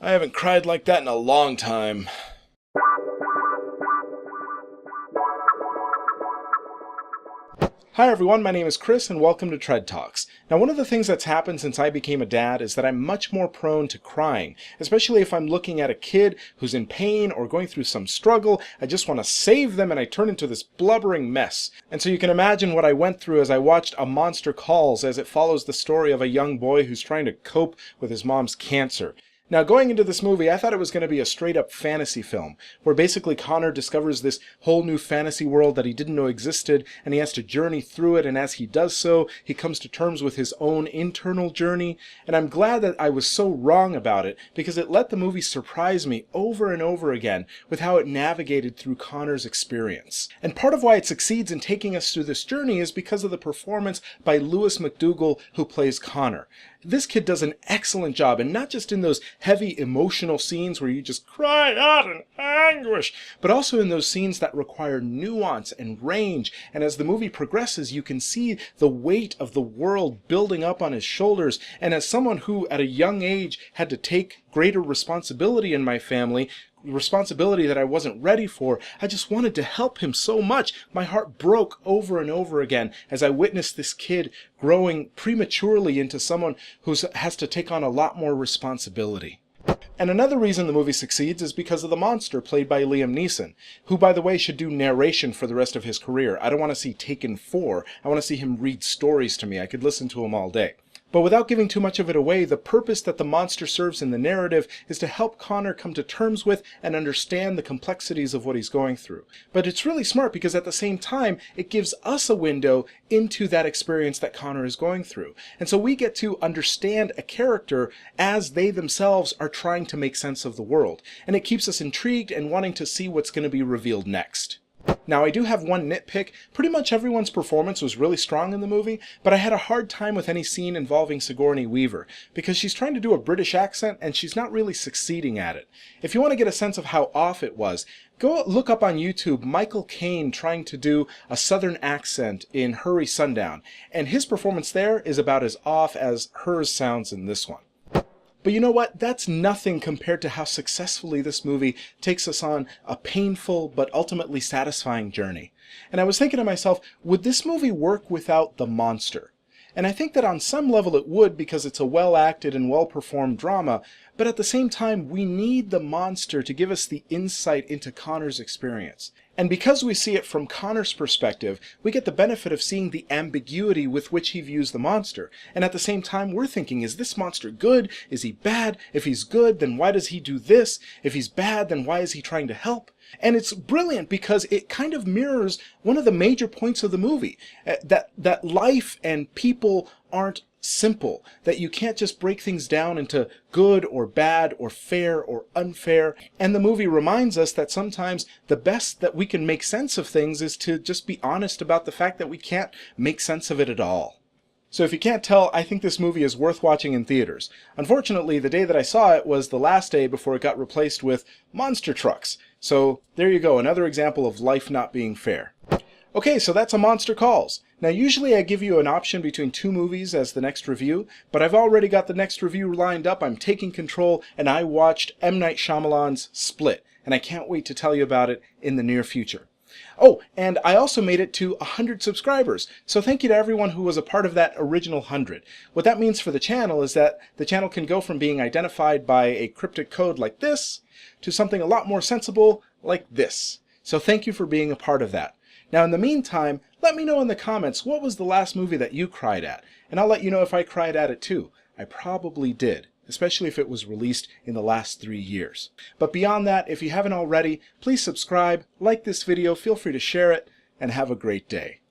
I haven't cried like that in a long time. Hi everyone, my name is Chris and welcome to Tread Talks. Now one of the things that's happened since I became a dad is that I'm much more prone to crying, especially if I'm looking at a kid who's in pain or going through some struggle. I just want to save them and I turn into this blubbering mess. And so you can imagine what I went through as I watched A Monster Calls, as it follows the story of a young boy who's trying to cope with his mom's cancer. Now, going into this movie, I thought it was going to be a straight-up fantasy film, where basically Connor discovers this whole new fantasy world that he didn't know existed, and he has to journey through it, and as he does so, he comes to terms with his own internal journey, and I'm glad that I was so wrong about it, because it let the movie surprise me over and over again with how it navigated through Connor's experience. And part of why it succeeds in taking us through this journey is because of the performance by Lewis McDougall, who plays Connor. This kid does an excellent job, and not just in those heavy emotional scenes where you just cry out in anguish, but also in those scenes that require nuance and range, and as the movie progresses you can see the weight of the world building up on his shoulders, and as someone who at a young age had to take greater responsibility in my family, responsibility that I wasn't ready for, I just wanted to help him so much. My heart broke over and over again as I witnessed this kid growing prematurely into someone who has to take on a lot more responsibility. And another reason the movie succeeds is because of the monster played by Liam Neeson, who, by the way, should do narration for the rest of his career. I don't want to see Taken 4. I want to see him read stories to me. I could listen to him all day. But without giving too much of it away, the purpose that the monster serves in the narrative is to help Connor come to terms with and understand the complexities of what he's going through. But it's really smart because at the same time, it gives us a window into that experience that Connor is going through. And so we get to understand a character as they themselves are trying to make sense of the world. And it keeps us intrigued and wanting to see what's going to be revealed next. Now, I do have one nitpick. Pretty much everyone's performance was really strong in the movie, but I had a hard time with any scene involving Sigourney Weaver, because she's trying to do a British accent and she's not really succeeding at it. If you want to get a sense of how off it was, go look up on YouTube Michael Caine trying to do a southern accent in Hurry Sundown, and his performance there is about as off as hers sounds in this one. But you know what? That's nothing compared to how successfully this movie takes us on a painful but ultimately satisfying journey. And I was thinking to myself, would this movie work without the monster? And I think that on some level it would, because it's a well-acted and well-performed drama, but at the same time we need the monster to give us the insight into Connor's experience. And because we see it from Connor's perspective, we get the benefit of seeing the ambiguity with which he views the monster. And at the same time, we're thinking, is this monster good? Is he bad? If he's good, then why does he do this? If he's bad, then why is he trying to help? And it's brilliant because it kind of mirrors one of the major points of the movie, that life and people aren't simple, that you can't just break things down into good or bad or fair or unfair. And the movie reminds us that sometimes the best that we can make sense of things is to just be honest about the fact that we can't make sense of it at all. So if you can't tell, I think this movie is worth watching in theaters. Unfortunately, the day that I saw it was the last day before it got replaced with monster trucks. So there you go, another example of life not being fair. Okay, so that's A Monster Calls. Now usually I give you an option between two movies as the next review, but I've already got the next review lined up. I'm taking control, and I watched M. Night Shyamalan's Split, and I can't wait to tell you about it in the near future. Oh, and I also made it to 100 subscribers, so thank you to everyone who was a part of that original 100. What that means for the channel is that the channel can go from being identified by a cryptic code like this to something a lot more sensible like this. So thank you for being a part of that. Now in the meantime, let me know in the comments what was the last movie that you cried at, and I'll let you know if I cried at it too. I probably did, especially if it was released in the last 3 years. But beyond that, if you haven't already, please subscribe, like this video, feel free to share it, and have a great day.